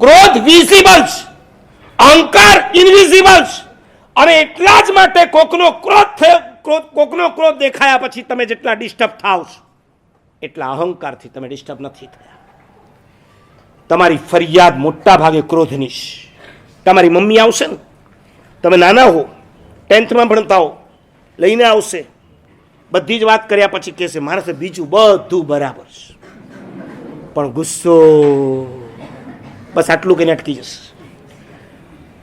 ક્રોધ વિઝિબલ છે, અહંકાર ઇનવિઝિબલ છે. અને એટલા જ માટે કોકનો ક્રોધ દેખાયા પછી તમે જેટલા ડિસ્ટર્બ થાવ છો એટલા અહંકારથી તમે ડિસ્ટર્બ નથી થયા. તમારી ફરિયાદ મોટા ભાગે ક્રોધની છે. તમારી મમ્મી આવશે ને, તમે નાના હો, 10th ભણતા હો, લઈને આવશે, બધી જ વાત કર્યા પછી કહેશે મારા સાથે બીજું બધું બરાબર છે, પણ ગુસ્સો બસ આટલું કહીને અટકી જશે.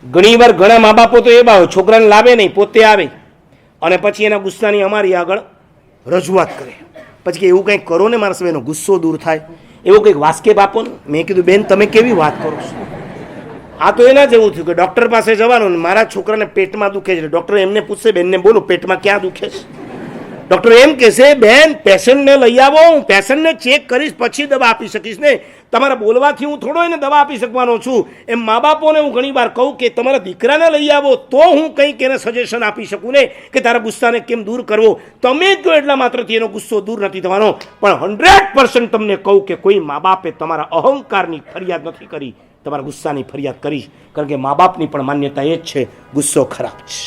ઘણી વાર ઘણા મા બાપો તો એવા હોય છોકરાને લાવે નહીં, પોતે આવે અને પછી એના ગુસ્સાની અમારી આગળ રજૂઆત કરે. પછી કે એવું કંઈક કરો ને મારા સામે એનો ગુસ્સો દૂર થાય, એવું કંઈક વાસ્કેપ આપો ને. મેં કીધું બેન તમે કેવી વાત કરો છો? આ તો એના જેવું થયું કે ડૉક્ટર પાસે જવાનું ને મારા છોકરાને પેટમાં દુખે છે, ડૉક્ટર એમને પૂછશે બેનને બોલો પેટમાં ક્યાં દુખે છે? ડૉક્ટર એમ કહેશે બેન પેશન્ટને લઈ આવો, હું પેશન્ટને ચેક કરીશ પછી દવા આપી શકીશ ને, તમારા બોલવાથી હું થોડો એને દવા આપી શકવાનો છું. એમ મા બાપોને હું ઘણી વાર કહું કે તમારા દીકરાને લઈ આવો તો હું કંઈક એને સજેશન આપી શકું ને કે તારા ગુસ્સાને કેમ દૂર કરવો. તમે જ જો એટલા માત્રથી એનો ગુસ્સો દૂર નથી થવાનો. પણ 100% તમને કહું કે કોઈ મા બાપે તમારા અહંકારની ફરિયાદ નથી કરી, તમારા ગુસ્સાની ફરિયાદ કરી. કારણ કે મા બાપની પણ માન્યતા એ જ છે ગુસ્સો ખરાબ છે.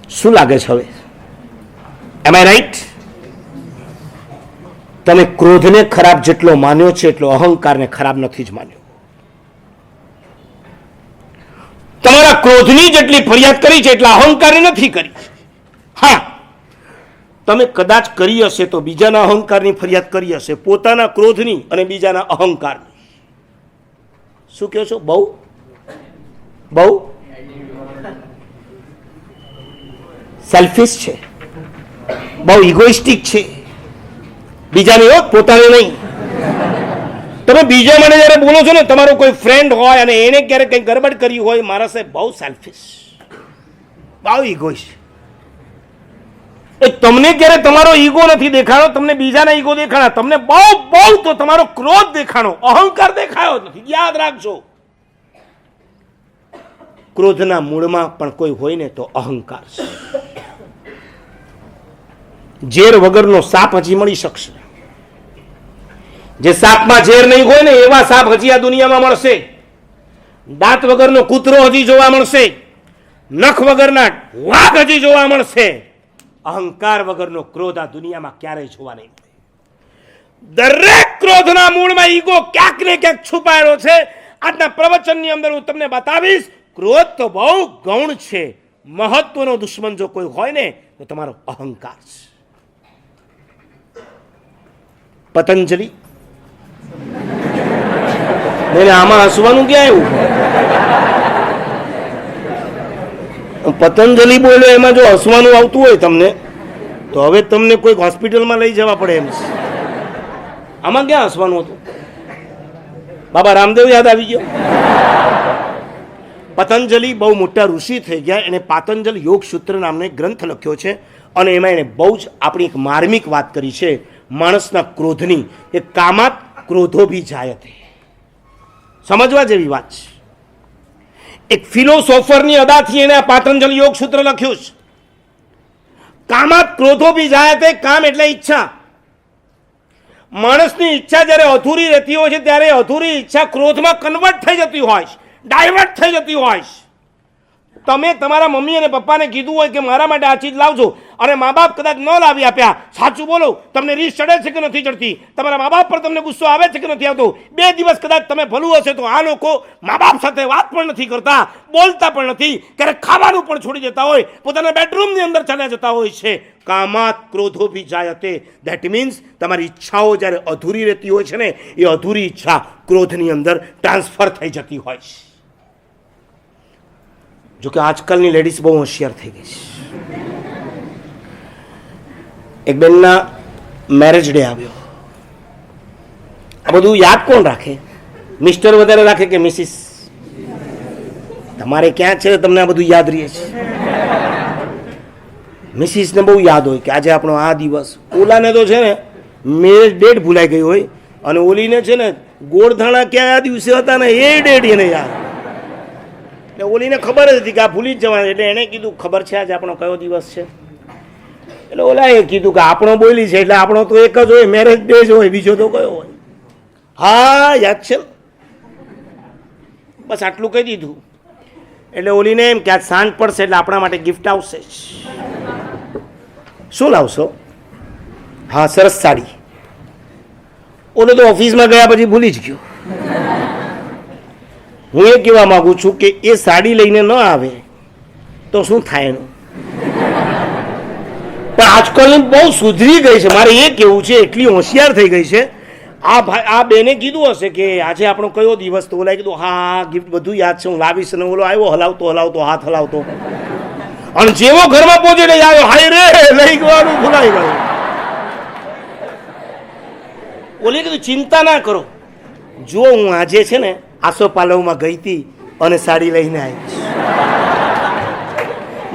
શું લાગે છે હવે? એમ આઈ રાઈટ? તમે ક્રોધને ખરાબ જેટલો માન્યો છે એટલો અહંકારને ખરાબ નથી જ માન્યો. તમારા ક્રોધની જેટલી ફરિયાદ કરી છે એટલા અહંકારે નથી કરી. હા, તમે કદાચ કરી હશે તો બીજાના અહંકારની ફરિયાદ કરી હશે, પોતાના ક્રોધની અને બીજાના અહંકારની. શું કહો છો? બહુ સેલ્ફિશ છે, બહુ ઇગોઇસ્ટિક છે. બીજાની હો, પોતાની નહીં. તમે બીજા માટે જયારે બોલો છો ને, તમારો કોઈ ફ્રેન્ડ હોય અને એને ક્યારેક કંઈક ગડબડ કરી હોય, મારા સાહેબ બહુ સેલ્ફિશ, બહુ ઇગોઇસ્ટ. તમને ક્યારે તમારો ઈગો નથી દેખાણો, તમને બીજાના ઈગો દેખાણા, તમને બહુ તો તમારો ક્રોધ દેખાણો, અહંકાર દેખાયો નથી. યાદ રાખજો, ક્રોધના મૂળમાં પણ કોઈ હોય ને તો અહંકાર છે. ઝેર વગરનો સાપ હજી મળી શકશે. જે સાપમાં ઝેર નહીં હોય ને એવા સાપ હજી આ દુનિયામાં મળશે. દાંત વગરનો કૂતરો હજી જોવા મળશે, નખ વગરના વાઘ હજી જોવા મળશે. અહંકાર વગરનો ક્રોધ આ દુનિયામાં ક્યારેય જોવા નહીં મળે. દરેક ક્રોધના મૂળમાં ઈગો ક્યાંક ને ક્યાંક છુપાયેલો છે. આજના પ્રવચનની અંદર હું તમને બતાવીશ, ક્રોધ તો બહુ ગૌણ છે. મહત્વનો દુશ્મન જો કોઈ હોય ને તો તમારો અહંકાર છે. પતંજલિ, આમાં હસવાનું ક્યાં આવ્યું? પતંજલિ બોલ્યો એમાં જો હસવાનું આવતું હોય તમને તો હવે તમને કોઈક હોસ્પિટલમાં લઈ જવા પડે એમ છે. આમાં ક્યાં હસવાનું હતું? બાબા રામદેવ યાદ આવી ગયો. પતંજલિ બહુ મોટા ઋષિ થઈ ગયા. એને પાતંજલ યોગ સૂત્ર નામનો એક ગ્રંથ લખ્યો છે અને એમાં એને બહુ જ આપણી એક માર્મિક વાત કરી છે માણસના ક્રોધની. એ કામાત ક્રોધો ભી જાયતે, સમજવા જેવી વાત છે. એક ફિલોસોફરની અદાથી એને પાતંજલિ યોગ સૂત્ર લખ્યું છે. કામાત ક્રોધો ભી જાયતે. કામ એટલે ઈચ્છા. માણસની ઈચ્છા જ્યારે અધૂરી રહેતી હોય છે ત્યારે અધૂરી ઈચ્છા ક્રોધમાં કન્વર્ટ થઈ જતી હોય છે, ડાયવર્ટ થઈ જતી હોય છે. તમે તમારા મમ્મી અને પપ્પાને કીધું હોય કે મારા માટે આ ચીજ લાવજો અને મા બાપ કદાચ ન લાવી આપ્યા, સાચું બોલો, તમને રીસ ચડે છે કે નથી ચડતી? તમારા મા બાપ પર તમને ગુસ્સો આવે છે કે નથી આવતો? 2 દિવસ કદાચ તમે ભલું હશે તો આ લોકો મા બાપ સાથે વાત પણ નથી કરતા, બોલતા પણ નથી, ક્યારેક ખાવાનું પણ છોડી દેતા હોય, પોતાના બેડરૂમની અંદર ચાલ્યા જતા હોય છે. કામાત ક્રોધો ભી જાયતે. ધેટ મીન્સ તમારી ઈચ્છાઓ જ્યારે અધૂરી રહેતી હોય છે ને એ અધૂરી ઈચ્છા ક્રોધની અંદર ટ્રાન્સફર થઈ જતી હોય છે. જોકે આજકાલની લેડીઝ બહુ હોશિયાર થઈ ગઈ છે. એક બેનના મેરેજ ડે આવ્યો. આ બધું યાદ કોણ રાખે? મિસ્ટર વધારે રાખે કે મિસિસ? તમારે ક્યાં છે તમને આ બધું યાદ રહે છે? મિસિસને બહુ યાદ હોય કે આજે આપણો આ દિવસ. ઓલાને તો છે ને મેરેજ ડેટ ભૂલાઈ ગઈ હોય અને ઓલીને છે ને ગોળધાણા ક્યાં આ દિવસે હતા ને એ ડેટ એને યાદ. એટલે ઓલીને ખબર જ હતી કે આ ભૂલી જ જવાનું. એટલે એણે કીધું ખબર છે આજે આપણો કયો દિવસ છે? એટલે ઓલાએ કીધું કે આપણો બોલી છે એટલે આપણો તો એક જ હોય, મેરેજ ડે જ હોય, બીજો તો કયો હોય? હા યાદ છે. બસ આટલું કહી દીધું એટલે ઓલીને એમ કે આજ સાંજ પડશે એટલે આપણા માટે ગિફ્ટ આવશે જ. શું લાવશો? હા, સરસ સાડી. ઓલો તો ઓફિસમાં ગયા પછી ભૂલી જ ગયો. હું એ કહેવા માગું છું કે એ સાડી લઈને ન આવે તો શું થાય એનું? પણ આજકાલની બહુ સુધરી ગઈ છે, મારે એ કહેવું છે, એટલી હોશિયાર થઈ ગઈ છે. આ બેને કીધું હશે કે આજે આપણો કયો દિવસ, તો ઓલાએ કીધું હા ગિફ્ટ બધું યાદ છે, હું લાવીશ. અને ઓલો આવ્યો હલાવતો હાથ હલાવતો, અને જેવો ઘરમાં પહોંચે ને આવ્યો, હાય રે લઈ ગવાનું ભૂલાઈ ગયું. ઓલી કીધું ચિંતા ના કરો, જો હું આજે છે ને આસોપાલવમાં ગઈ હતી અને સાડી લઈને આવી.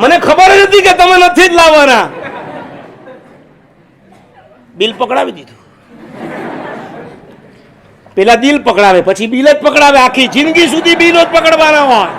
મને ખબર જ હતી કે તમે નથી જ લાવવાના. બિલ પકડાવી દીધું. પેલા દિલ પકડાવે, પછી બિલ જ પકડાવે. આખી જિંદગી સુધી બિલ જ પકડવાના હોય.